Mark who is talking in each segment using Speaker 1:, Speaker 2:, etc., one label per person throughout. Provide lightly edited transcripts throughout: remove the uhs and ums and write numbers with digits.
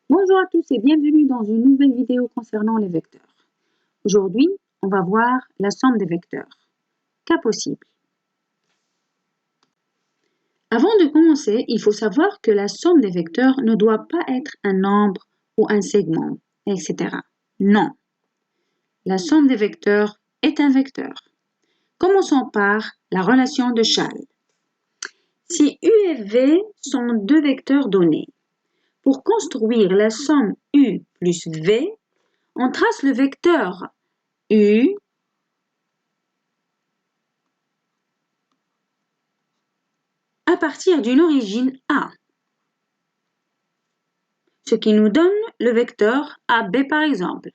Speaker 1: Bonjour à tous et bienvenue dans une nouvelle vidéo concernant les vecteurs. Aujourd'hui, on va voir la somme des vecteurs. Cas possible. Avant de commencer, il faut savoir que la somme des vecteurs ne doit pas être un nombre ou un segment, etc. Non. La somme des vecteurs est un vecteur. Commençons par la relation de Chasles. Si U et V sont deux vecteurs donnés, pour construire la somme U plus V, on trace le vecteur U à partir d'une origine A, ce qui nous donne le vecteur AB par exemple.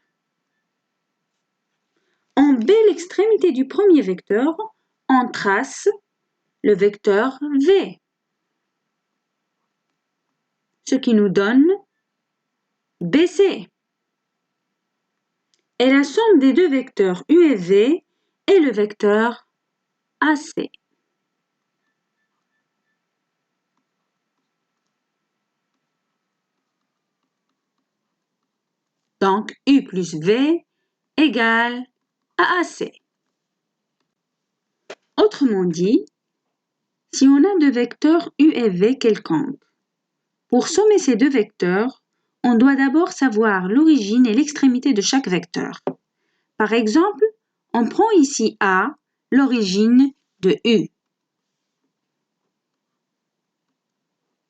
Speaker 1: En B, l'extrémité du premier vecteur, on trace le vecteur V, ce qui nous donne BC. Et la somme des deux vecteurs U et V est le vecteur AC. Donc, U plus V égale à AC. Autrement dit, si on a deux vecteurs U et V quelconques, pour sommer ces deux vecteurs, on doit d'abord savoir l'origine et l'extrémité de chaque vecteur. Par exemple, on prend ici A, l'origine de U,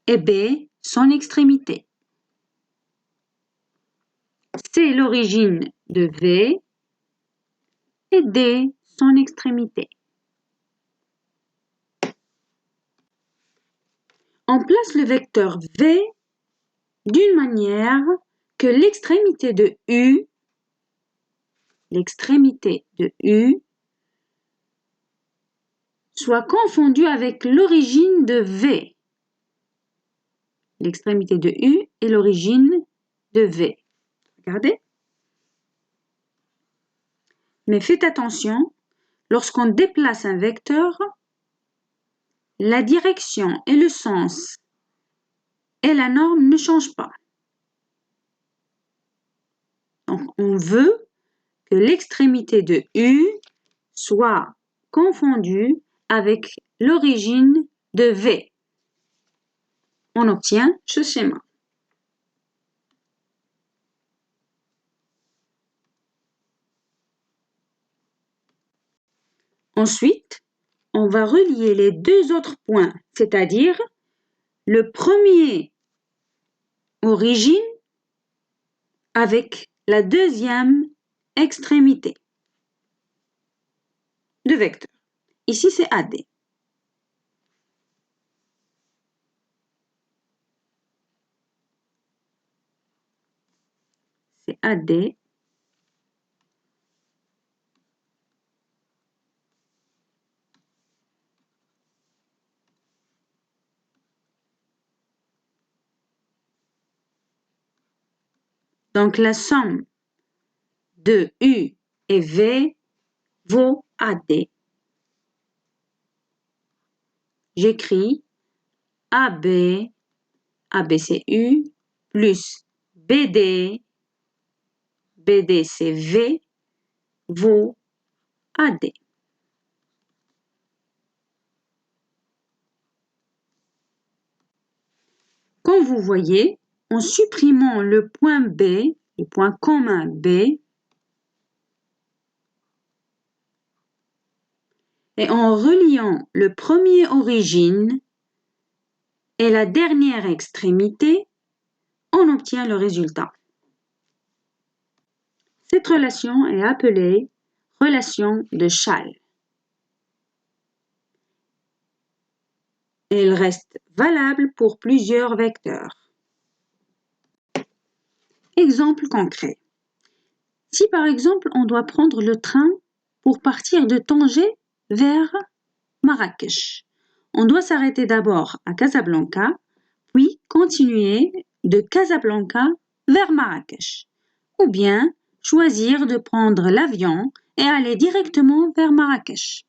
Speaker 1: et B, son extrémité. C, l'origine de V, et D, son extrémité. On place le vecteur V d'une manière que l'extrémité de U soit confondue avec l'origine de V. L'extrémité de U et l'origine de V. Regardez. Mais faites attention, lorsqu'on déplace un vecteur, la direction et le sens et la norme ne changent pas. Donc, on veut que l'extrémité de U soit confondue avec l'origine de V. On obtient ce schéma. Ensuite, on va relier les deux autres points, c'est-à-dire le premier origine avec la deuxième extrémité de vecteur. Ici, c'est AD. C'est AD. Donc, la somme de U et V vaut AD. J'écris AB, ABCU, plus BD, BDCV, vaut AD. Comme vous voyez, en supprimant le point B, le point commun B, et en reliant le premier origine et la dernière extrémité, on obtient le résultat. Cette relation est appelée relation de Chasles. Elle reste valable pour plusieurs vecteurs. Exemple concret. Si par exemple on doit prendre le train pour partir de Tanger vers Marrakech, on doit s'arrêter d'abord à Casablanca, puis continuer de Casablanca vers Marrakech, ou bien choisir de prendre l'avion et aller directement vers Marrakech.